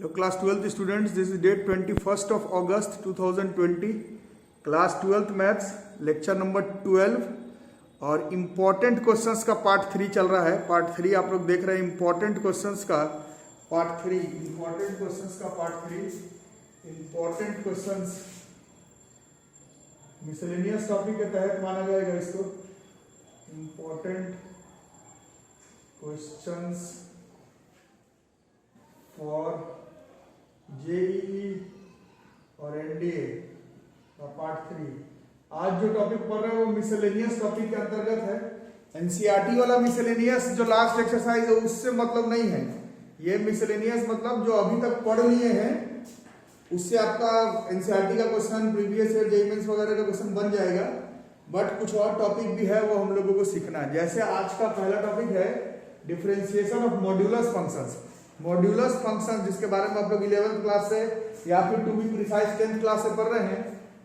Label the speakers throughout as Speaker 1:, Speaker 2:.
Speaker 1: Hello class 12th students, this is date 21st of August 2020, class 12th maths lecture number 12 और important questions का part 3 चल रहा है। Part 3 आप लोग देख रहे हैं, इम्पॉर्टेंट क्वेश्चंस का पार्ट 3, इम्पॉर्टेंट क्वेश्चंस का part 3, important questions miscellaneous topic के तहत माना जाएगा इसको। इम्पॉर्टेंट क्वेश्चंस फॉर जेईई और एनडीए का पार्ट 3। आज जो टॉपिक पढ़ रहे हैं वो मिसलेनियस टॉपिक के अंतर्गत है। एनसीईआरटी वाला मिसलेनियस जो लास्ट एक्सरसाइज है उससे मतलब नहीं है। ये मिसलेनियस मतलब जो अभी तक पढ़ लिए हैं उससे आपका एनसीईआरटी का question, previous year JEE mains वगैरह का क्वेश्चन बन जाएगा। बट कुछ और टॉपिक भी है वो हम लोगों को सीखना है। जैसे आज का पहला टॉपिक है differentiation of modulus functions. Modulus function जिसके बारे में आप लोग 11th क्लास से या फिर to be precise 10th class से पढ़ रहे हैं।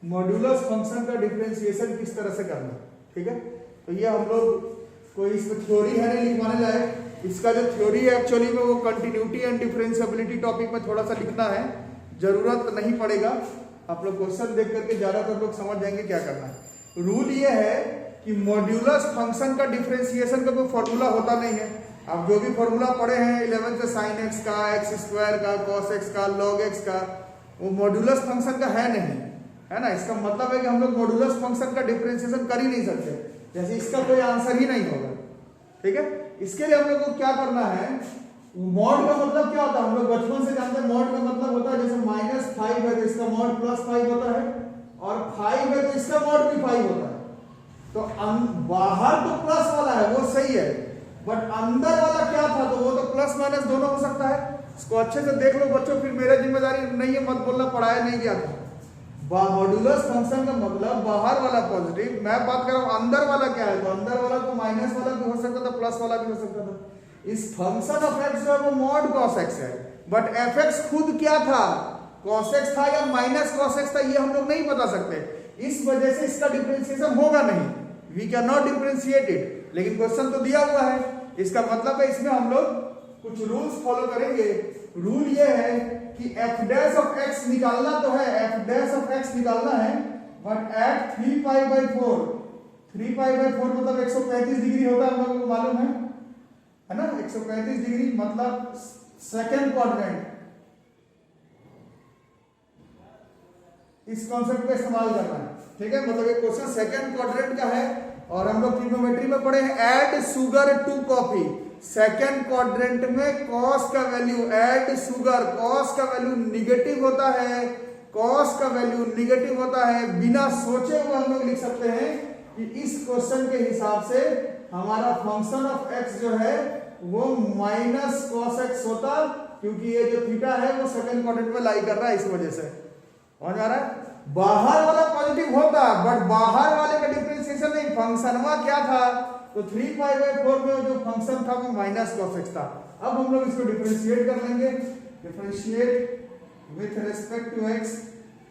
Speaker 1: मॉड्यूलस फंक्शन का डिफरेंशिएशन किस तरह से करना, ठीक है। तो ये हम लोग कोई इसमें थ्योरी है नहीं लिखवाने लायक। इसका जो थ्योरी है एक्चुअली में वो कंटिन्यूटी एंड डिफरेंशिएबिलिटी टॉपिक में थोड़ा सा लिखना है, जरूरत नहीं पड़ेगा। आप लोग क्वेश्चन देख करके ज्यादातर लोग समझ जाएंगे क्या करना है। रूल ये है कि मॉड्यूलस फंक्शन का डिफरेंशिएशन का कोई फॉर्मूला होता नहीं है। आप जो भी फॉर्मूला पढ़े हैं 11th से साइन एक्स का, एक्स स्क्वायर का, कॉस एक्स का, लॉग एक्स का, वो मॉड्यूलस फंक्शन का है नहीं, है ना। इसका मतलब है कि हम लोग मॉड्यूलस फंक्शन का डिफरेंशिएशन कर ही नहीं सकते, जैसे इसका कोई आंसर ही नहीं होगा, ठीक है। इसके लिए हम लोग को क्या करना है, मॉड का मतलब क्या होता है हम लोग बचपन से जानते हैं। मॉड का मतलब होता है जैसे -5 है तो इसका मॉड +5 होता है, और 5 है तो इसका मॉड भी 5 होता है। तो बाहर तो प्लस वाला है वो सही है, बट अंदर वाला क्या था तो वो तो प्लस माइनस दोनों हो सकता है। इसको अच्छे से देख लो बच्चों, फिर मेरा जिम्मेदारी नहीं है मत बोलना पढ़ाया नहीं गया था। मॉड्यूलस फंक्शन का मतलब बाहर वाला पॉजिटिव, मैं बात कर रहा हूं अंदर वाला क्या है। तो अंदर वाला तो माइनस वाला भी हो सकता था, प्लस वाला भी हो सकता था। इस फंक्शन ऑफ एक्स जो है वो मॉड कॉस एक्स है, बट एफ एक्स खुद क्या था, कॉस एक्स था या माइनस कॉस एक्स था, ये हम लोग नहीं बता सकते। इस वजह से इसका डिफरेंशिएशन होगा नहीं, we can not differentiate it. लेकिन क्वेश्चन तो दिया हुआ है, इसका मतलब है इसमें हम लोग कुछ रूल्स फॉलो करेंगे। रूल ये है कि एफ डैश ऑफ एक्स निकालना तो है, एफ डैश ऑफ एक्स निकालना है, बट एट 3π/4, 3π/4 मतलब 135 डिग्री होता है, हम लोगों को मालूम है ना। 135 डिग्री मतलब सेकेंड क्वाड्रेंट, इस कॉन्सेप्ट का इस्तेमाल करना है, ठीक है। मतलब ये क्वेश्चन सेकेंड क्वाड्रेंट का है और हम लोग ट्रिग्नोमेट्री में पढ़े हैं add sugar to coffee. Second quadrant में कॉस का वैल्यू, ऐड शुगर, कॉस का वैल्यू निगेटिव होता है, कॉस का वैल्यू निगेटिव होता है। बिना सोचे हुए हम लोग लिख सकते हैं कि इस क्वेश्चन के हिसाब से हमारा फंक्शन ऑफ एक्स जो है वो माइनस कॉस एक्स होता, क्योंकि ये जो थीटा है वो सेकेंड क्वाड्रेंट में लाई कर रहा है, इस वजह से। समझ आ रहा है। बाहर वाला पॉजिटिव होता, बट बाहर वाले का डिफरेंशिएशन नहीं। फंक्शनवा क्या था तो 3π/4 में जो फंक्शन था वो माइनस कॉस एक्स था। अब हम लोग इसको डिफरेंशिएट कर लेंगे। Differentiate with respect to x,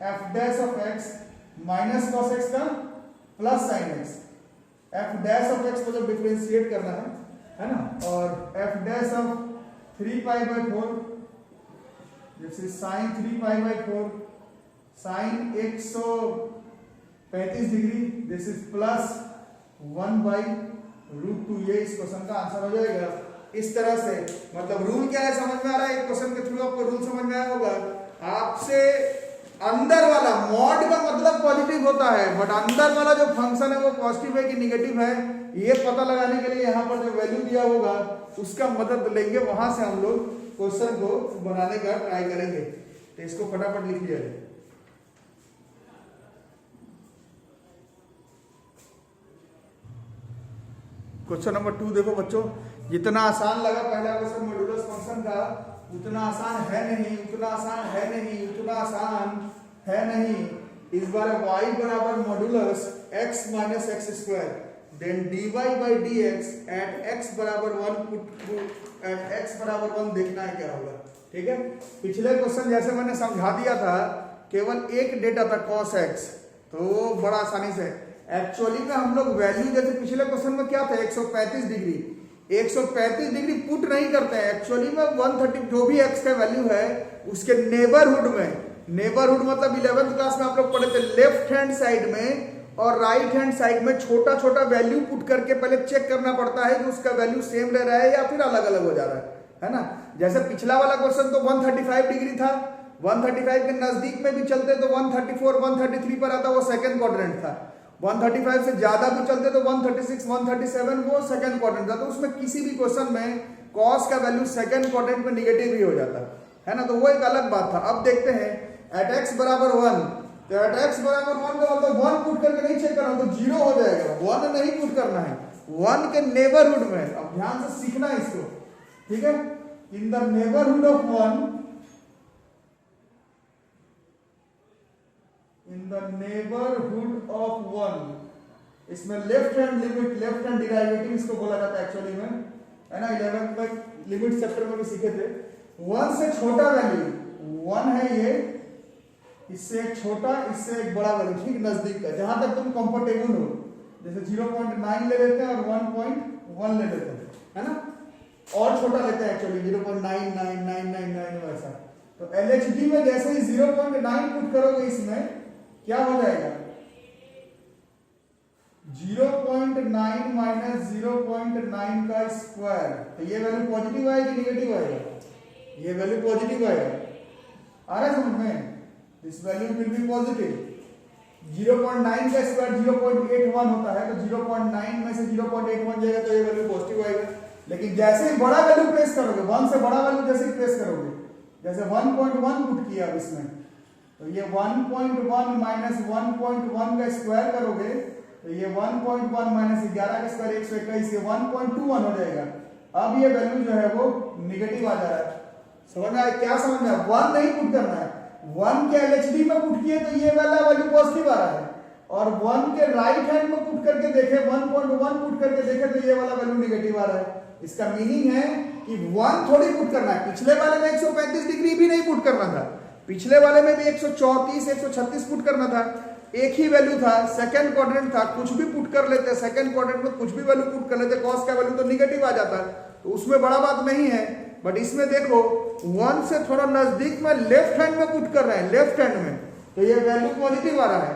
Speaker 1: f dash of x minus cos x का plus sine x. F dash of x को जब डिफरेंशिएट करना है ना, और एफ डैश ऑफ 3π/4 जैसे sine 3π/4 sine 135 degree, this is plus 1/√2। ये इस क्वेश्चन का आंसर हो जाएगा। इस तरह से मतलब रूल क्या है समझ में आ रहा है। एक क्वेश्चन के थ्रू आपको रूल समझ में आया होगा। आपसे अंदर वाला, मॉड का मतलब पॉजिटिव होता है, बट अंदर वाला जो फंक्शन है वो पॉजिटिव है कि निगेटिव है, ये पता लगाने के लिए यहाँ पर जो वैल्यू दिया होगा उसका मदद लेंगे। वहां से हम लोग क्वेश्चन को बनाने का ट्राई करेंगे। तो इसको फटाफट लिख लिया जाए। क्वेश्चन नंबर 2 देखो बच्चों, जितना आसान लगा पहला क्वेश्चन मॉड्यूलस फंक्शन का, उतना आसान है नहीं, उतना आसान है नहीं, उतना आसान है नहीं। इस बार y बराबर modulus x minus x square, then dy/dx at x बराबर 1 एट x बराबर 1 देखना है क्या होगा, ठीक है। पिछले क्वेश्चन जैसे मैंने समझा दिया था, केवल एक डेटा था cos x, तो बड़ा आसानी से एक्चुअली में हम लोग वैल्यू जैसे पिछले क्वेश्चन में क्या था 135 डिग्री, 135 डिग्री पुट नहीं करते हैं एक्चुअली में 130 जो भी x का वैल्यू है उसके नेबरहुड में, नेबरहुड मतलब 11th क्लास में आप लोग पढ़े थे, लेफ्ट हैंड साइड में और राइट हैंड साइड में छोटा छोटा वैल्यू पुट करके पहले चेक करना पड़ता है कि उसका वैल्यू सेम रह रहा है या फिर अलग अलग हो जा रहा है ना। जैसे पिछला वाला क्वेश्चन तो 135 डिग्री था, 135 के नजदीक में भी चलते तो 134 133 पर आता, वो सेकंड क्वाड्रेंट था। 135 से ज्यादा भी चलते तो 136 137 वो सेकंड क्वाड्रेंट था। तो उसमें किसी भी क्वेश्चन में कॉस का वैल्यू सेकंड क्वाड्रेंट में निगेटिव ही हो जाता है ना, तो वो एक अलग बात था। अब देखते हैं एट x बराबर 1, तो एट x बराबर 1 का मतलब 1 पुट करके नहीं चेक करना, तो 0 हो जाएगा, 1 नहीं पुट करना है, 1 के नेबरहुड में। अब ध्यान से सीखना है इसको, ठीक है। In the neighbourhood of 1, in the neighbourhood of 1, इसमें left hand limit, left hand derivative इसको बोला जाता है एक्चुअली में, है ना। 11th में लिमिट चैप्टर में भी सीखे थे। 1 से छोटा वैल्यू 1 है ये, इससे एक छोटा, इससे एक बड़ा वैल्यू, ठीक नजदीक का, जहां तक तुम कंफर्टेबल हो। जैसे 0.9 ले लेते हैं और 1.1 ले लेते हैं, है ना, और छोटा लेते हैं एक्चुअली 0.99999 वैसा। तो LHD में जैसे ही 0.9 पुट करोगे इसमें क्या हो जाएगा, 0.9 माइनस 0.9 का स्क्वायर। तो ये वैल्यू पॉजिटिव आएगी निगेटिव आएगा, ये वैल्यू पॉजिटिव आएगा, आ रहा है समझ में, this value will be positive. 0.9 का स्क्वायर 0.81 होता है, तो 0.9 में से 0.81 जाएगा तो ये वैल्यू पॉजिटिव आएगा। लेकिन जैसे ही बड़ा वैल्यू प्रेस करोगे, 1 से बड़ा वैल्यू जैसे ही प्रेस करोगे, जैसे 1.1 पुट किया अब इसमें, तो ये 1.1 माइनस 1.1 का स्क्वायर करोगे तो ये 1.1 माइनस 11 का स्क्वायर 121, ये 1.21 हो जाएगा। अब ये वैल्यू जो है वो निगेटिव आ जा रहा है, समझ में आया, क्या समझ में आया, 1 नहीं पुट करना है। 1 के LHD में पुट किए तो ये वाला वैल्यू पॉजिटिव आ रहा है, और 1 के राइट हैंड में पुट करके देखे, 1.1 पुट करके देखे तो ये वाला वैल्यू निगेटिव आ रहा है। इसका मीनिंग है कि 1 थोड़ी पुट करना है। पिछले वाले में 135 डिग्री भी नहीं पुट करना था, पिछले वाले में भी 134 136 पुट करना था, एक ही वैल्यू था, सेकंड क्वाड्रेंट था, कुछ भी पुट कर लेते, सेकंड क्वाड्रेंट में कुछ भी वैल्यू पुट कर लेते, कॉस का वैल्यू तो निगेटिव आ जाता, तो उसमें बड़ा बात नहीं है। बट इसमें देखो 1 से थोड़ा नजदीक में लेफ्ट हैंड में पुट कर रहे हैं, लेफ्ट हैंड में, तो ये वैल्यू पॉजिटिव आ रहा है,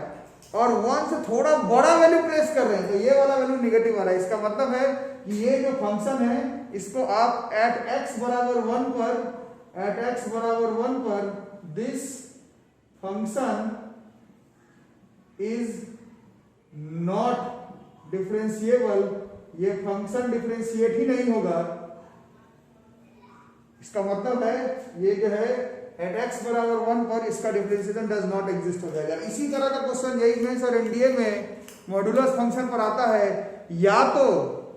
Speaker 1: और 1 से थोड़ा बड़ा वैल्यू प्रेस कर रहे हैं तो ये वाला वैल्यू निगेटिव आ रहा है। इसका मतलब है कि ये जो फंक्शन है इसको आप एट x बराबर 1 पर, एट x बराबर 1 पर this function is not differentiable, ये फंक्शन डिफरेंशिएट ही नहीं होगा। इसका मतलब है ये जो है एट x बराबर 1 पर इसका डिफरेंशिएशन डज नॉट एग्जिस्ट हो जाएगा। इसी तरह का क्वेश्चन यही मेंस और एनडीए में मॉड्यूलस फंक्शन पर आता है, या तो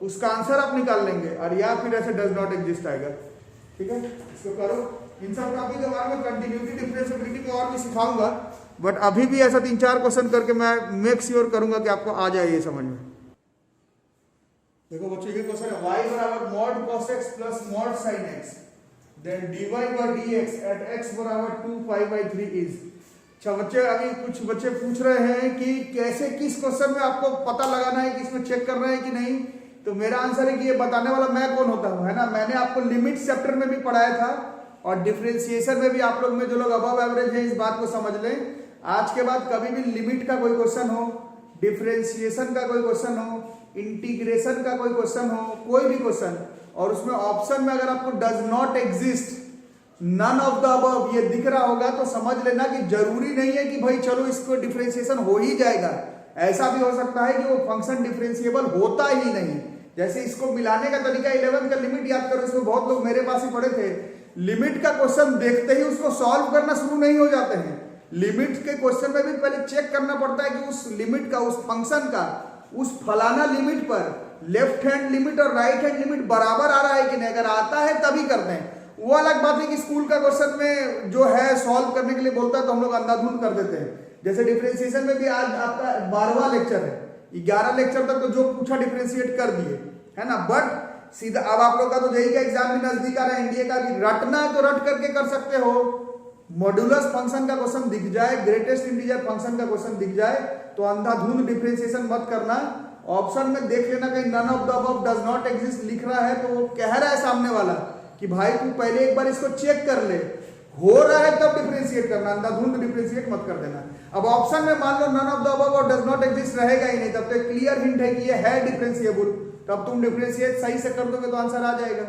Speaker 1: उसका आंसर आप निकाल लेंगे और या फिर ऐसे डज नॉट एग्जिस्ट आएगा, ठीक है। इसको करो, इन सब टॉपिक के बारे में कंटिन्यूटी डिफरेंशिएबिलिटी को और भी सिखाऊंगा, बट अभी भी ऐसा 3-4 क्वेश्चन करके मैं मेक श्योर करूंगा कि आपको आ जाए ये समझ में। देखो बच्चों, ये क्वेश्चन है y बराबर mod cos x plus mod sin x, then dy by dx at x बराबर 2 pi by 3 is। अच्छा बच्चे, अभी कुछ बच्चे पूछ रहे हैं कि कैसे, किस क्वेश्चन में आपको पता लगाना है कि इसमें चेक कर रहे हैं कि नहीं, तो मेरा आंसर है कि ये बताने वाला मैं कौन होता हूं, है ना। मैंने आपको लिमिट चैप्टर में भी पढ़ाया था और डिफरेंशिएशन में भी। आप लोग में जो लोग अबव एवरेज है इस बात को समझ लें, आज के बाद कभी भी लिमिट का कोई क्वेश्चन हो, डिफरेंशिएशन का कोई क्वेश्चन हो, इंटीग्रेशन का कोई क्वेश्चन हो, कोई भी क्वेश्चन, और उसमें ऑप्शन में अगर आपको does not exist, none of the above ये दिख रहा होगा, तो समझ लेना कि जरूरी नहीं है कि भाई चलो इसको डिफरेंशिएशन हो ही जाएगा। ऐसा भी हो सकता है कि वो फंक्शन डिफरेंशिएबल होता ही नहीं। जैसे इसको मिलाने का तरीका 11 का लिमिट याद करो, इसको बहुत लोग मेरे पास ही पढ़े थे। लिमिट का क्वेश्चन देखते ही उसको सॉल्व करना शुरू नहीं हो जाते हैं। लिमिट के क्वेश्चन में भी पहले चेक करना पड़ता है कि उस लिमिट का, उस फंक्शन का, उस फलाना लिमिट पर लेफ्ट हैंड लिमिट और राइट हैंड लिमिट बराबर आ रहा है कि नहीं। अगर आता है तभी करते हैं। वो अलग बात है कि स्कूल का क्वेश्चन में जो है सॉल्व करने के लिए बोलता है तो हम लोग अंधाधुंध कर देते हैं। जैसे डिफरेंशिएशन में भी आज आपका 12वां लेक्चर है, 11 लेक्चर तक तो जो पूछा डिफरेंशिएट कर दिए, है ना। बट सीधा अब आप लोग का तो जेईई का एग्जाम भी नजदीक आ रहा है, एनडीए का भी, रटना है तो रट करके कर सकते हो। मॉड्यूलस फंक्शन का क्वेश्चन दिख जाए, ग्रेटेस्ट इंटीजर फंक्शन का क्वेश्चन दिख जाए तो अंधाधुंध डिफरेंशिएशन मत करना ऑप्शन में देख लेना कहीं none of the above does not exist लिख रहा है तो वो कह रहा है सामने वाला कि भाई तू पहले एक बार इसको चेक कर ले, हो रहा है तब डिफरेंशिएट करना, अंधाधुंध डिफरेंशिएट मत कर देना। अब ऑप्शन में मान लो नन ऑफ द अबव और डज नॉट एग्जिस्ट रहेगा ही नहीं, तब तो क्लियर हिंट है कि ये है डिफरेंशिएबल, तब तुम डिफरेंशिएट सही से कर दोगे तो आंसर आ जाएगा।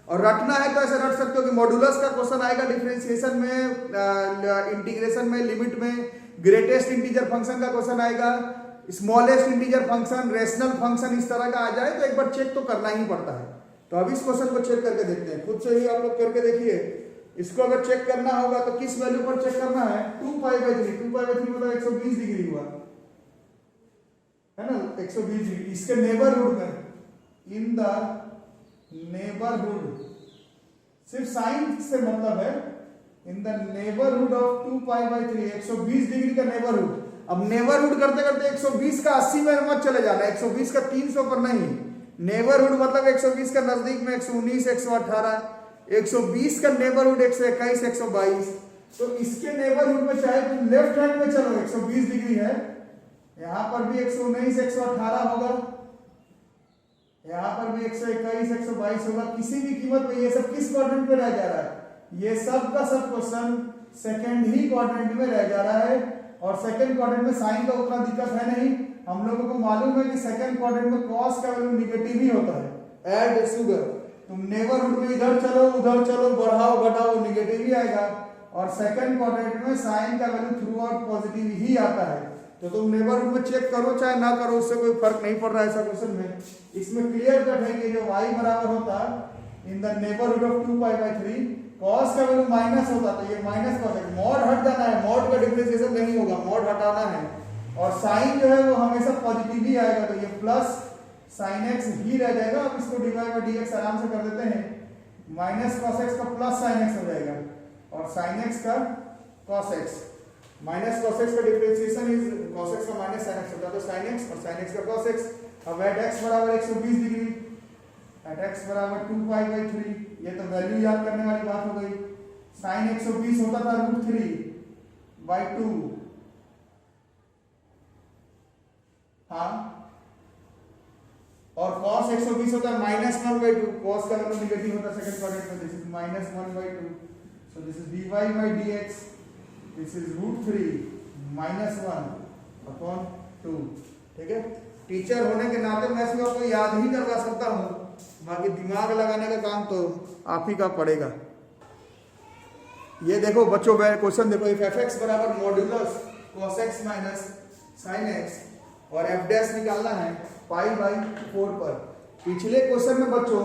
Speaker 1: और रटना है तो ऐसे रट सकते हो कि मॉडुलस का क्वेश्चन आएगा डिफरेंशिएशन में, इंटीग्रेशन में, लिमिट में, ग्रेटेस्ट इंटीजर फंक्शन का क्वेश्चन आएगा, smallest integer function, rational function, इस तरह का आ जाए तो एक बार चेक तो करना ही पड़ता है। तो अब इस क्वेश्चन को चेक करके देखते हैं, खुद से ही आप लोग करके देखिए। इसको अगर चेक करना होगा तो किस वैल्यू पर चेक करना है, 2π/3, 2π/3 मतलब 120 डिग्री हुआ है ना, 120 डिग्री। इसके नेबरहुड में, इन द नेबरहुड, सिर्फ साइन से मतलब है, in the neighbourhood of 2π/3, 120 degree का नेबरहुड। अब नेबरहुड करते करते 120 का 80 में मत चले जाना, 120 का 300 पर नहीं, नेबरहुड मतलब 120 का नजदीक में 119, 118, 120 का नेबरहुड 121, 122। तो इसके नेबरहुड में चाहे तुम लेफ्ट हैंड में चलो, 120 डिग्री है, यहां पर भी 119, 118 होगा, यहां पर भी 121, 122 होगा, किसी भी कीमत पे ये सब किस क्वाड्रेंट पे रह जा रहा है, ये सब का सब क्वेश्चन सेकंड ही क्वाड्रेंट में रह जा रहा है। और सेकंड क्वाड्रेंट में साइन का उतना दिक्कत है नहीं, हम लोगों को मालूम है कि सेकंड क्वाड्रेंट में कॉस का वैल्यू नेगेटिव ही होता है। ऐड शुगर, तुम नेबरहुड में इधर चलो उधर चलो, बढ़ाओ घटाओ, नेगेटिव ही आएगा। और सेकंड क्वाड्रेंट में साइन का वैल्यू थ्रू आउट पॉजिटिव ही आता है। तो तुम नेबरहुड में चेक करो चाहे ना करो, उससे कोई फर्क नहीं पड़ रहा है ऐसा क्वेश्चन में। इसमें क्लियर कट है कि जो y बराबर होता in the neighbourhood of 2π/3, cos का वैल्यू माइनस होता तो ये माइनस cos है, मॉड हट जाना है, मॉड का डिफरेंशिएशन नहीं होगा, मॉड हटाना है। और साइन जो है वो हमेशा पॉजिटिव ही आएगा, तो ये प्लस sin x ही रह जाएगा। अब इसको dy/dx आराम से कर देते हैं, माइनस cos x का प्लस sin x हो जाएगा और sin x का cos x, minus cos x का डिफरेंशिएशन इज cos x का माइनस sin x होता है, तो sin x और sin x का cos x। अब एट x बराबर 120 डिग्री, एट x बराबर 2π/3, ये तो वैल्यू याद करने वाली बात हो गई। sin 120 होता था √3/2, हाँ, और cos 120 होता है -1/2, cos का वैल्यू नेगेटिव होता है सेकंड क्वाड्रेंट में, this is -1/2, so this is dy/dx, this is √3 -1/2। ठीक है, टीचर होने के नाते मैं इसमें आपको याद ही करवा सकता हूं, बाकी दिमाग लगाने का काम तो आप ही का पड़ेगा। ये देखो बच्चों, क्वेश्चन देखो, इफ fx बराबर modulus cos x minus sin x और f डैश निकालना है π/4 पर। पिछले क्वेश्चन में बच्चों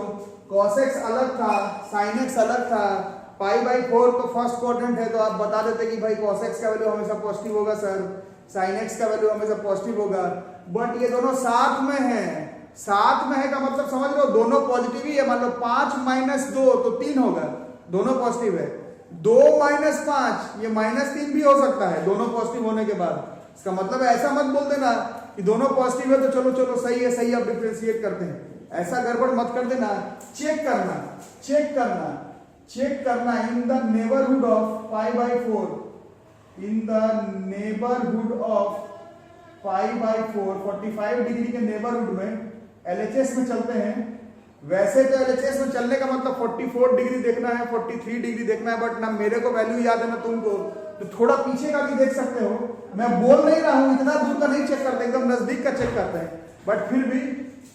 Speaker 1: cos x अलग था, sin x अलग था, π/4 तो फर्स्ट क्वाड्रेंट है, तो आप बता देते कि भाई cos x का वैल्यू हमेशा पॉजिटिव होगा सर, sin x का वैल्यू हमेशा पॉजिटिव होगा। बट ये दोनों साथ में है, साथ में है का मतलब समझ लो दोनों पॉजिटिव ही है। मान लो 5 - 2 तो 3 होगा, दोनों पॉजिटिव है। 2 - 5 ये -3 भी हो सकता है दोनों पॉजिटिव होने के बाद। इसका मतलब ऐसा मत बोल देना कि दोनों पॉजिटिव है तो चलो चलो सही है सही, अब डिफरेंशिएट करते हैं, ऐसा गड़बड़ मत कर देना। चेक करना, चेक करना, चेक करना in the neighbourhood of π/4, in the neighbourhood of π/4, 45 degree के नेबरहुड में LHS में चलते हैं। वैसे तो LHS में चलने का मतलब 44 डिग्री देखना है, 43 डिग्री देखना है, बट ना मेरे को वैल्यू याद है ना तुमको, तो थोड़ा पीछे का भी देख सकते हो। मैं बोल नहीं रहा हूं इतना दूर का नहीं चेक करते, एकदम नजदीक का चेक करते हैं, बट फिर भी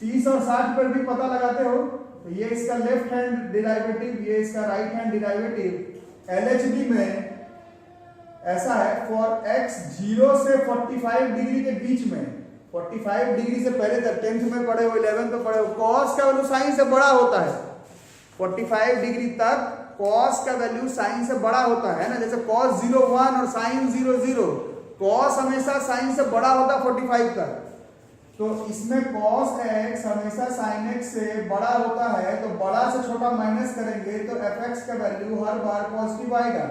Speaker 1: 30 और 60 पर भी पता लगाते हो। तो ये इसका लेफ्ट हैंड डिराइवेटिव, ये इसका राइट हैंड डिराइवेटिव। LHD में ऐसा है, फॉर x 0 से 45 डिग्री के बीच में, 45 डिग्री से पहले तक 10th में पढ़े हो, 11th में पढ़े हो, cos का वैल्यू साइन से बड़ा होता है। 45 डिग्री तक cos का वैल्यू साइन से बड़ा होता है ना, जैसे cos 0 1 और sin 0 0, cos हमेशा साइन से बड़ा होता है 45 तक। तो इसमें cos x हमेशा sin x से बड़ा होता है, तो बड़ा से छोटा माइनस करेंगे तो fx का वैल्यू हर बार पॉजिटिव आएगा।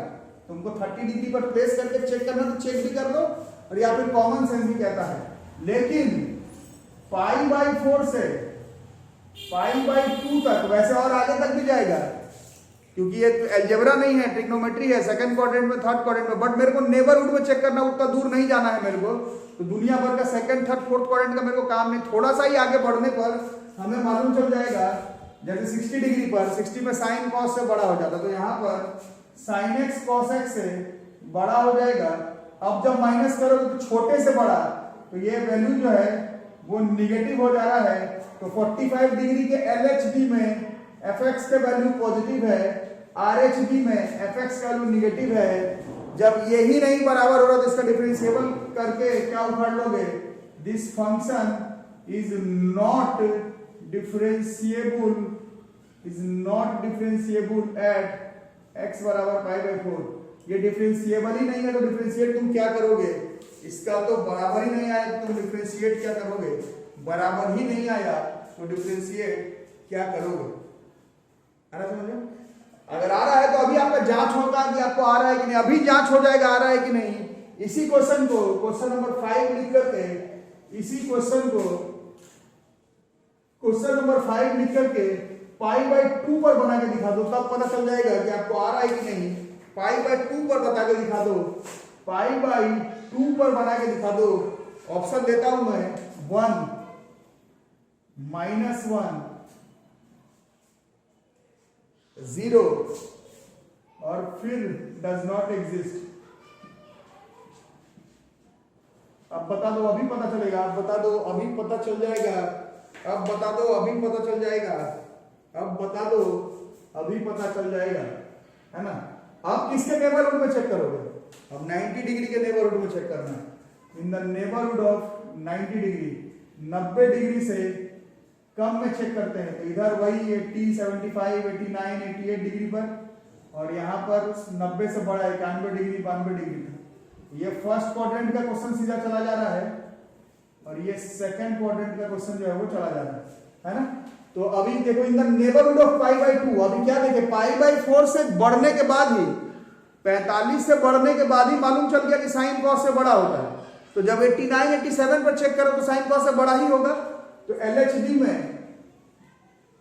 Speaker 1: तुमको 30 डिग्री पर प्लेस करके चेक करना तो चेक भी कर लो, और या फिर कॉमन सेंस भी कहता है। लेकिन π/4 से π/2 तक, वैसे और आगे तक भी जाएगा, क्योंकि ये अलजेब्रा नहीं है, ट्रिग्नोमेट्री है, सेकंड क्वाड्रेंट में, थर्ड क्वाड्रेंट में, बट मेरे को नेबरहुड में चेक करना, उतना दूर नहीं जाना है मेरे को, तो दुनिया भर का सेकंड थर्ड फोर्थ क्वाड्रेंट का मेरे को काम नहीं। थोड़ा सा ही आगे बढ़ने पर हमें मालूम चल जाएगा, जैसे 60 डिग्री पर 60 में साइन कॉस से बड़ा हो जाता, तो यहाँ पर साइन एक्स कॉस एक्स से बड़ा हो जाएगा। अब जब माइनस करोगे तो छोटे से बड़ा, तो ये वैल्यू जो है वो निगेटिव हो जा रहा है। तो 45 डिग्री के LHD में fx का वैल्यू पॉजिटिव है, RHD में fx का वैल्यू निगेटिव है। जब यही नहीं बराबर हो रहा तो इसका डिफरेंशिएबल करके क्या उखाड़ लोगे, this function is not differentiable eight x बराबर π/4। ये डिफरेंशिएबल ही नहीं है, तो डिफरेंशिएट तुम क्या करोगे, इसका तो बराबर ही नहीं आया तो तुम डिफरेंशिएट क्या करोगे, बराबर ही नहीं आया तो डिफरेंशिएट क्या करोगे। आ रहा समझ में? अगर आ रहा है तो अभी आपका जांच होगा कि आपको आ रहा है कि नहीं, अभी जांच हो जाएगा आ रहा है कि नहीं। इसी क्वेश्चन को क्वेश्चन नंबर 5 लिख करके, इसी क्वेश्चन को क्वेश्चन नंबर 5 लिख करके π/2 पर बना के दिखा दो, तब पता चल जाएगा कि आपको आ रहा है कि नहीं। π/2 पर बता के दिखा दो, π/2 पर बना के दिखा दो। ऑप्शन देता हूं मैं, 1 -1 0 और फिर डज नॉट एग्जिस्ट। अब बता दो, अभी पता चलेगा, अब बता दो, अभी पता चल जाएगा, अब बता दो, अभी पता चल जाएगा, अब बता दो, अभी पता चल जाएगा, है ना। अब किसके नेबरहुड में चेक करोगे, अब 90 डिग्री के नेबरहुड में चेक करना है। In the neighbourhood of 90 degree, 90 degree से कम में चेक करते हैं, तो इधर वही 80, 75, 89, 88 डिग्री पर, और यहाँ पर 90 से बड़ा 91 डिग्री, 92 डिग्री पर। ये फर्स्ट क्वाड्रेंट का क्वेश्चन सीधा चला जा रहा है, और ये सेकंड क्वाड्रेंट का क्वेश्चन जो है वो चला जा रहा है ना। तो अभी देखो, इन द नेबरहुड ऑफ π/2, अभी क्या देखे, π/4 से बढ़ने के बाद ही, 45 से बढ़ने के बाद ही मालूम चल गया कि साइन कॉस से बड़ा होता है। तो जब 89, 87 पर चेक करो तो साइन कॉस से बड़ा ही होगा। तो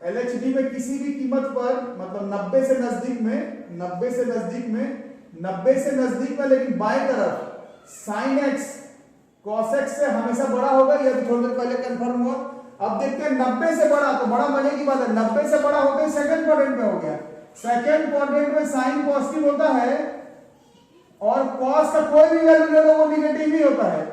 Speaker 1: LHD में किसी भी कीमत पर, मतलब 90 से नजदीक में, 90 से नजदीक में, लेकिन बाएं तरफ साइन एक्स कॉस एक्स से हमेशा बड़ा होगा। ये थोड़ी देर पहले कंफर्म हुआ। अब देखते हैं 90 से बड़ा, तो बड़ा मजे की बात है, 90 से बड़ा होकर सेकंड क्वाड्रेंट में हो गया। सेकंड क्वाड्रेंट में साइन पॉजिटिव होता है और कॉस का कोई भी वैल्यू ले लो वो निगेटिव ही होता है।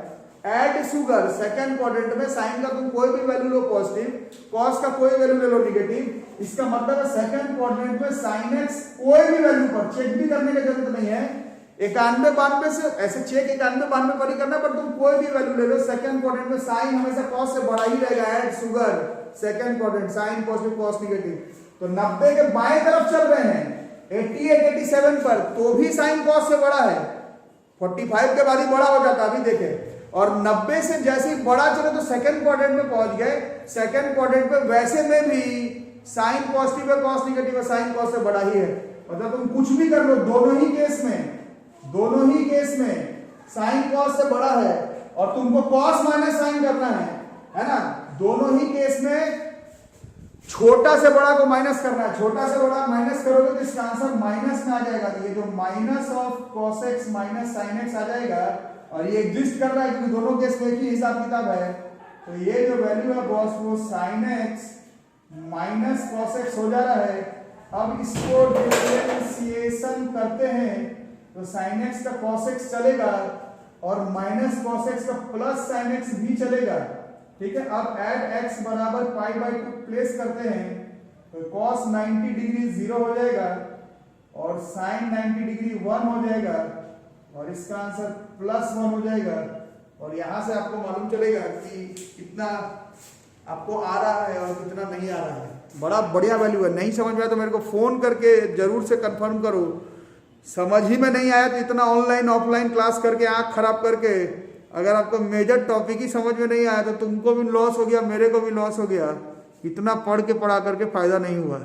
Speaker 1: एड शुगर, सेकंड क्वाड्रेंट में साइन का तुम कोई भी वैल्यू लो पॉजिटिव, कॉस का कोई वैल्यू ले लो निगेटिव। इसका मतलब है सेकंड क्वाड्रेंट में साइन एक्स कोई भी वैल्यू पर चेक भी करने की जरूरत नहीं है। 91, 92 से ऐसे चेक 91, 92 पर ही करना, पर तुम कोई भी वैल्यू ले लो, सेकंड क्वाड्रेंट में साइन हमेशा कॉस से बड़ा ही रहेगा। Add sugar, second quadrant, sine positive cos negative. तो 90 के बाएं तरफ चल रहे हैं 88, 87 पर, तो भी साइन कॉस से बड़ा है। 45 के बाद ही बड़ा हो जाता, अभी देखे। और 90 से जैसे ही बड़ा चले तो सेकंड क्वाड्रेंट में पहुंच गए। सेकंड क्वाड्रेंट में वैसे में भी साइन पॉजिटिव है, कॉस निगेटिव है, साइन कॉस से बड़ा ही है। मतलब तुम कुछ भी कर लो, दोनों ही केस में साइन कॉस से बड़ा है, और तुमको कॉस माइनस साइन करना है ना। दोनों ही केस में छोटा से बड़ा को माइनस करना है। छोटा से बड़ा माइनस करोगे तो इसका आंसर माइनस में आ जाएगा। तो ये जो minus of cos x minus sine x आ जाएगा, और ये एग्जिस्ट कर रहा है क्योंकि दोनों केस में एक ही हिसाब किताब है। तो ये जो वैल्यू है बॉस वो sine x minus cos x हो जा रहा है। अब इसको डिफरेंशिएशन करते हैं तो साइन एक्स का कॉस एक्स चलेगा और माइनस कॉस एक्स का प्लस साइन एक्स भी चलेगा। ठीक है, अब एड एक्स बराबर π/2 प्लेस करते हैं तो कॉस 90 डिग्री 0 हो जाएगा और साइन 90 डिग्री 1 हो जाएगा, और इसका आंसर +1 हो जाएगा। और यहां से आपको मालूम चलेगा कि कितना आपको आ रहा है और कितना नहीं आ रहा है। बड़ा बढ़िया वैल्यू है। नहीं समझ में आया तो मेरे को फोन करके जरूर से कंफर्म करो। समझ ही में नहीं आया तो इतना ऑनलाइन ऑफलाइन क्लास करके आंख खराब करके, अगर आपको मेजर टॉपिक ही समझ में नहीं आया तो तुमको भी लॉस हो गया, मेरे को भी लॉस हो गया। इतना पढ़ के पढ़ा करके फायदा नहीं हुआ।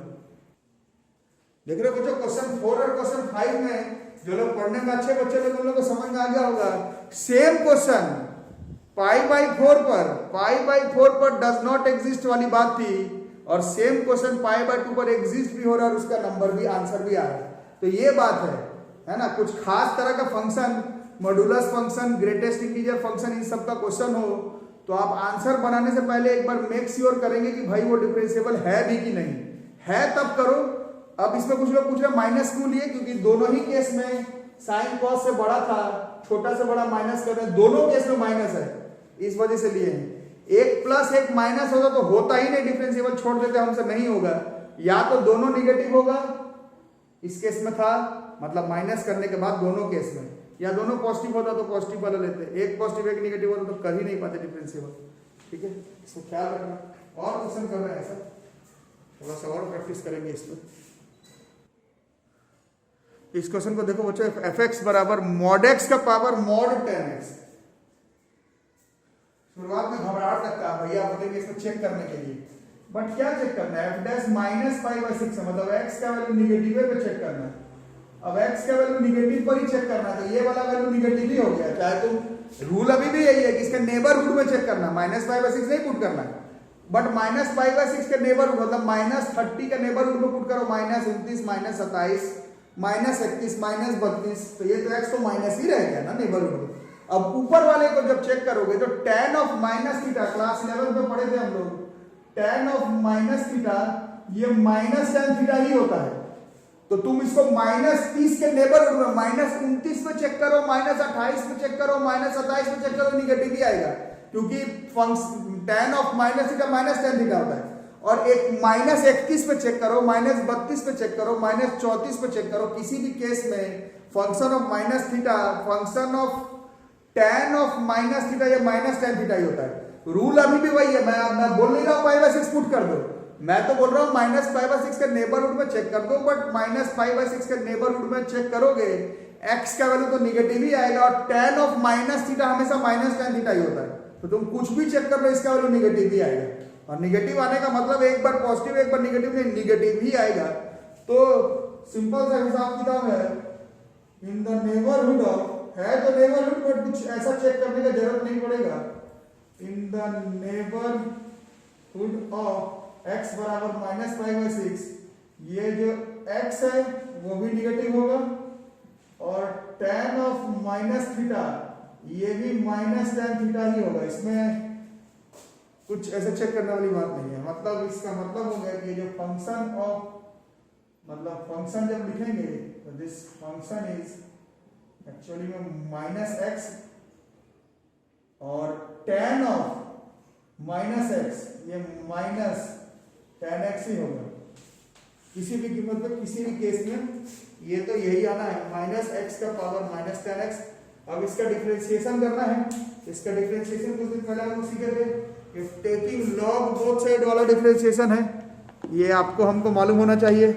Speaker 1: देख रहे हो बच्चों, क्वेश्चन 4 और क्वेश्चन 5 में जो लोग पढ़ने में अच्छे बच्चे लोग उन लोग को समझ में आ गया होगा। सेम क्वेश्चन π/4 पर डज नॉट एग्जिस्ट वाली बात थी, और सेम क्वेश्चन पाई बाय 2 पर एग्जिस्ट भी हो रहा है और उसका नंबर भी आंसर भी आ रहा है। तो ये बात है ना। कुछ खास तरह का function, modulus function, greatest integer function, इन सब का क्वेश्चन हो तो आप आंसर बनाने से पहले एक बार मेक श्योर करेंगे कि भाई वो डिफरेंशिएबल है भी कि नहीं है, तब करो। अब इसमें कुछ लोग पूछ रहे माइनस क्यों लिए, क्योंकि दोनों ही केस में साइन कॉस से बड़ा था, छोटा से बड़ा माइनस कर रहे हैं, दोनों केस में माइनस है, इस वजह से लिए हैं। एक प्लस एक माइनस होता तो होता ही नहीं डिफरेंशिएबल, छोड़ देते हमसे नहीं होगा। या तो दोनों निगेटिव होगा, इस केस में था मतलब माइनस करने के बाद दोनों केस में, या दोनों पॉजिटिव होता तो पॉजिटिव वाला लेते, एक पॉजिटिव एक निगेटिव होता तो कर ही नहीं पाते डिफरेंशिएबल। ठीक है, इसको ख्याल रखना। और क्वेश्चन कर रहे हैं सर, थोड़ा सा और प्रैक्टिस करेंगे इस पर। इस क्वेश्चन को देखो बच्चों, एफ एक्स बराबर मॉड एक्स का पावर मॉड 10x। शुरुआत में घबराहट लगता है, भैया बोलेंगे इसको चेक करने के लिए, बट क्या चेक करना है, F dash minus pi by 6 मतलब x का वैल्यू निगेटिव पे चेक करना है। अब x का वैल्यू निगेटिव पर ही चेक करना है, तो ये वाला वैल्यू निगेटिव ही हो गया, चाहे तुम रूल अभी भी यही है कि इसके नेबरहुड में चेक करना, माइनस पाई बाय 6 नहीं पुट करना है, बट माइनस पाई बाय 6 के नेबरहुड मतलब माइनस 30 के नेबरहुड में पुट करो, माइनस 29, माइनस 27, माइनस 31, माइनस 32, तो ये तो x तो माइनस ही रह गया ना नेबरहुड में। अब ऊपर वाले को जब चेक करोगे तो tan of minus theta, class 11 में पढ़े थे हम लोग, tan ऑफ माइनस थीटा ये माइनस tan थीटा ही होता है। तो तुम इसको माइनस 30 के नेबरहुड में, माइनस 29 पे चेक करो, माइनस 28 पे चेक करो, माइनस 27 पे चेक करो, निगेटिव ही आएगा, क्योंकि tan of minus theta minus tan theta होता है। और एक माइनस 31 पे चेक करो, माइनस 32 पे चेक करो, माइनस 34 पे चेक करो, किसी भी केस में function of minus theta function of tan of minus theta ये माइनस tan थीटा ही होता है। रूल अभी भी वही है, मैं बोल नहीं रहा हूं पाई बाय 6 पुट कर दो, मैं तो बोल रहा हूं माइनस पाई बाय 6 के नेबरहुड में चेक कर दो, बट माइनस पाई बाय 6 के नेबरहुड में चेक करोगे x का वैल्यू तो निगेटिव ही आएगा, और tan ऑफ माइनस थीटा हमेशा माइनस tan थीटा ही होता है। तो तुम कुछ भी चेक कर लो इसका वैल्यू निगेटिव ही आएगा, और निगेटिव आने का मतलब एक बार पॉजिटिव एक बार निगेटिव नहीं, निगेटिव ही आएगा। तो सिंपल सा हिसाब किताब है, इन द नेबरहुड ऑफ, है तो नेबरहुड बट कुछ ऐसा चेक करने का जरूरत नहीं पड़ेगा, इन द नेबरहुड ऑफ x बराबर माइनस पाई बाय 6, ये जो x है वो भी निगेटिव होगा, और tan ऑफ माइनस थीटा ये भी माइनस tan थीटा ही होगा। इसमें कुछ ऐसे चेक करने वाली बात नहीं है। मतलब इसका मतलब हो गया कि ये जो फंक्शन ऑफ, मतलब फंक्शन जब लिखेंगे तो दिस फंक्शन इज एक्चुअली में माइनस एक्स, और tan ऑफ माइनस एक्स ये माइनस tan एक्स ही होगा किसी भी कीमत पर, किसी भी केस में ये तो यही आना है, माइनस एक्स का पावर माइनस tan एक्स। अब इसका डिफरेंशिएशन करना है, इसका डिफरेंशिएशन कुछ दिन पहले हम सीखे थे, if taking log both side वाला डिफरेंशिएशन है, ये आपको हमको मालूम होना चाहिए,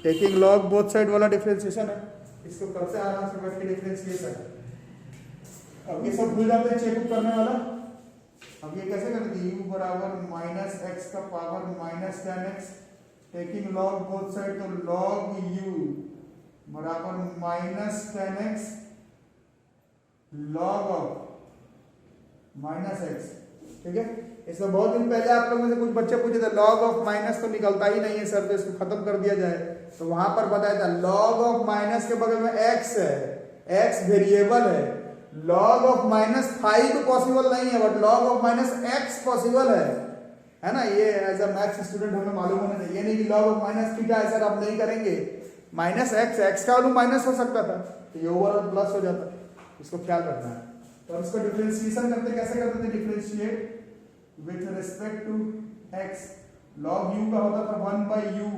Speaker 1: टेकिंग लॉग बोथ साइड वाला डिफरेंशिएशन है, इसको कब से आराम से बैठ के डिफरेंशिएशन। अब ये सब भूल जाते हैं चेकअप करने वाला। अब ये कैसे करते हैं, u बराबर माइनस एक्स का power minus tan x, taking log both side, तो लॉग u बराबर minus tan x log of minus x. ठीक है, इसमें बहुत दिन पहले आप लोगों में से कुछ बच्चे पूछे थे लॉग ऑफ माइनस तो निकलता ही नहीं है सर, तो इसको खत्म कर दिया जाए, तो वहां पर बताया था लॉग ऑफ माइनस के बगल में x है, x वेरिएबल है, लॉग ऑफ माइनस 5 पॉसिबल नहीं है, but log of minus x possible है ना। ये एज अ मैथ्स स्टूडेंट हमें मालूम होना चाहिए, ये नहीं कि log of minus theta sir आप नहीं करेंगे, माइनस x का वैल्यू माइनस हो सकता था, तो ये ओवरऑल प्लस हो जाता, इसको ख्याल रखना है। तो इसको डिफरेंशिएशन करते कैसे करते थे, differentiate with respect to x, log u का होता था 1 by u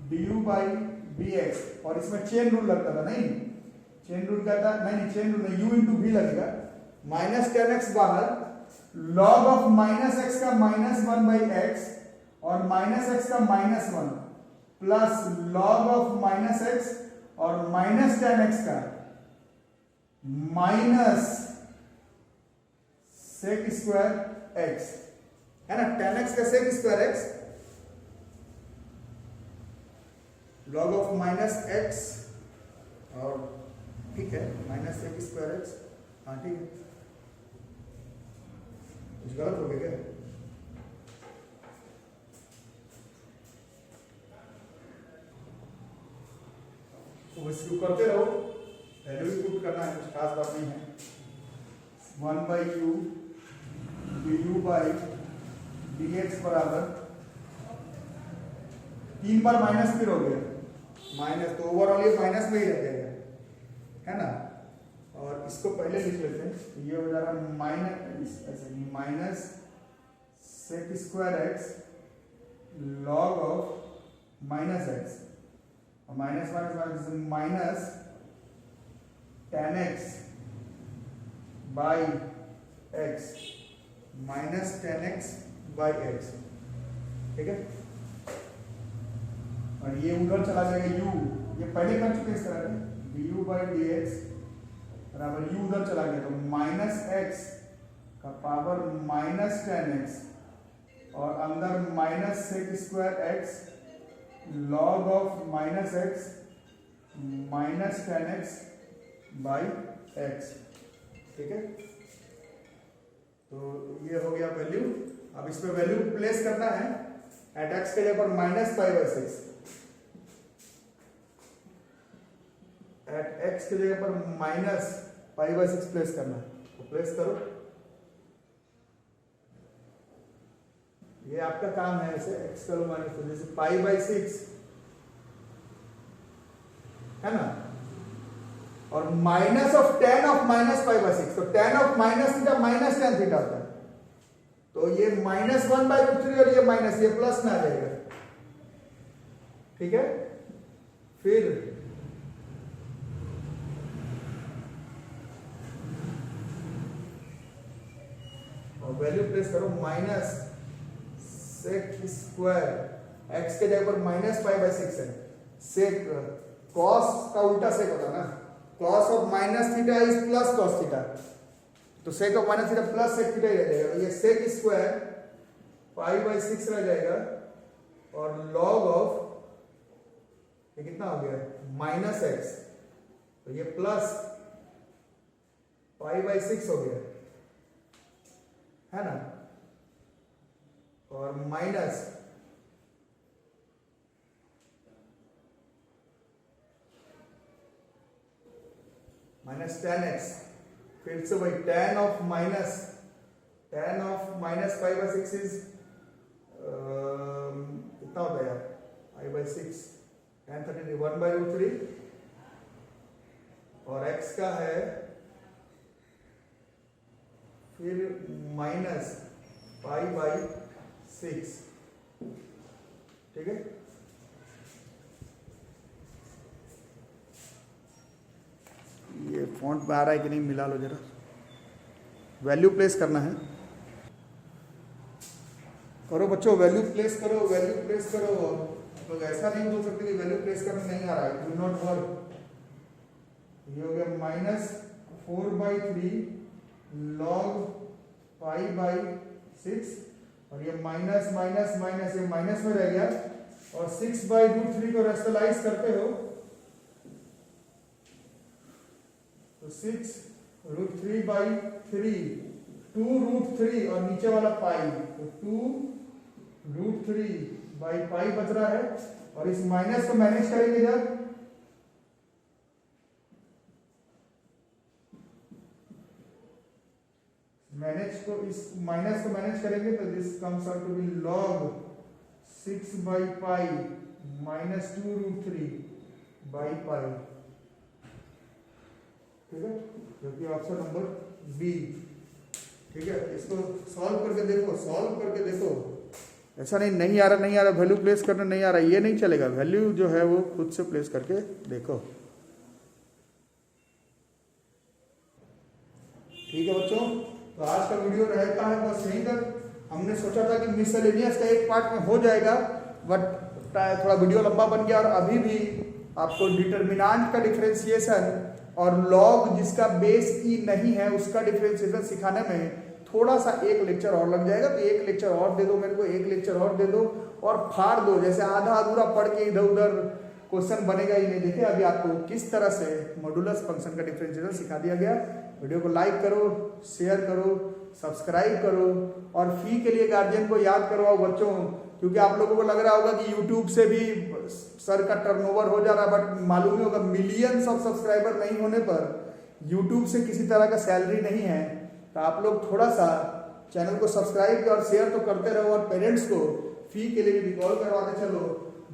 Speaker 1: du by dx, और इसमें चेन रूल लगता था, नहीं चेन रूल कहता नहीं, चेन रूल नहीं, u इंटू v लगेगा, माइनस tan x बाहर, log ऑफ माइनस x का माइनस 1 by x और माइनस x का minus 1 plus log of minus x और माइनस tan x का माइनस सेक स्क्वायर x, है ना, tan x का sec square x, log of minus x, और ठीक है माइनस सेक स्क्वायर x, हाँ ठीक है, कुछ गलत हो गया क्या, तो इसको करते रहो, वैल्यू भी पुट करना है, कुछ खास बात नहीं है। 1/u du/dx बराबर 3 बार माइनस फिर हो गया माइनस, तो ओवरऑल ये माइनस में ही रह जाएगा, है ना। और इसको पहले लिख लेते हैं, तो ये हो जा रहा है minus sec square x log of minus x, और minus minus minus minus ten x by x, minus ten x by x, ठीक है। और ये उधर चला जाएगा u, ये पहले कर चुके इस तरह में, du/dx बराबर u उधर चला गया, तो माइनस एक्स का पावर माइनस टेन एक्स और अंदर minus sec square x log of minus x minus ten x by x, ठीक है। तो ये हो गया वैल्यू। अब इस पे वैल्यू प्लेस करना है, एट एक्स के जगह पर -π/6, एट एक्स की जगह पर -π/6 प्लेस करना है, तो प्लेस करो। ये आपका काम है, ऐसे एक्स करो माइनस, तो जैसे π/6 है ना, और माइनस ऑफ टेन ऑफ -π/6, तो ten of minus theta minus tan theta होता है, तो ये -1/√3 और ये माइनस, ये प्लस में आ जाएगा, ठीक है। फिर वैल्यू प्लेस करो, माइनस सेक स्क्वायर एक्स के जगह पर -π/6 है, सेक कॉस का उल्टा सेक होता है ना, cos of minus theta is plus cos theta, तो sec of minus theta plus sec theta ही रह जाएगा, तो ये सेक स्क्वायर π/6 रह जाएगा, और लॉग ऑफ ये कितना हो गया माइनस एक्स, तो ये प्लस π/6 हो गया, है ना, और माइनस टेन एक्स, फिर से वही टेन ऑफ माइनस π/6 इज कितना होता है यार, π/6 tan 30 1/√3, और x का है फिर -π/6, ठीक है। ये फॉन्ट में आ रहा है कि नहीं, मिला लो जरा। वैल्यू प्लेस करना है, करो बच्चों, वैल्यू प्लेस करो, वैल्यू प्लेस करो। तो ऐसा नहीं बोल सकते कि वैल्यू प्लेस करना नहीं आ रहा है, डू नॉट वर्क। ये हो गया -4/3 log π/6, और ये माइनस माइनस माइनस, ये माइनस में रह गया, और 6/√3 को रेशनलाइज करते हो तो 6√3/3, 2√3 और नीचे वाला पाई, तो 2√3/π बच रहा है, और इस माइनस को मैनेज करेंगे जब, इस माइनस को मैनेज करेंगे तो this comes out to be log 6/π - 2√3/π, ठीक है, जो कि ऑप्शन नंबर बी, ठीक है। इसको सॉल्व करके देखो, ऐसा नहीं आ रहा, वैल्यू प्लेस करना नहीं आ रहा, ये नहीं चलेगा, वैल्यू जो है वो खुद से प्लेस करके देखो, ठीक है बच्चों। तो आज का वीडियो रहता है बस यहीं तक। हमने सोचा था कि मिसलेनियस का एक पार्ट में हो जाएगा, बट थोड़ा वीडियो लंबा बन गया, और अभी भी आपको डिटर्मिनेंट का डिफरेंशिएशन और लॉग जिसका बेस ई नहीं है उसका डिफरेंशिएशन सिखाने में थोड़ा सा एक लेक्चर और लग जाएगा। तो एक लेक्चर और दे दो मेरे को, एक लेक्चर और दे दो, और फाड़ दो, जैसे आधा अधूरा पढ़ के इधर उधर क्वेश्चन बनेगा ही नहीं। देखिए अभी आपको किस तरह से मॉडुलस फंक्शन का डिफरेंशिएशन सिखा दिया गया। वीडियो को लाइक करो, शेयर करो, सब्सक्राइब करो, और फी के लिए गार्जियन को याद करवाओ बच्चों, क्योंकि आप लोगों को लग रहा होगा कि यूट्यूब से भी सर का टर्नओवर हो जा रहा है, बट मालूम नहीं होगा मिलियंस ऑफ सब्सक्राइबर नहीं होने पर यूट्यूब से किसी तरह का सैलरी नहीं है। तो आप लोग थोड़ा सा चैनल को सब्सक्राइब और शेयर तो करते रहो, और पेरेंट्स को फी के लिए भी रिकॉल करवाते चलो।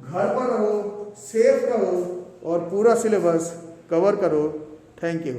Speaker 1: घर पर रहो, सेफ रहो और पूरा सिलेबस कवर करो। Thank you.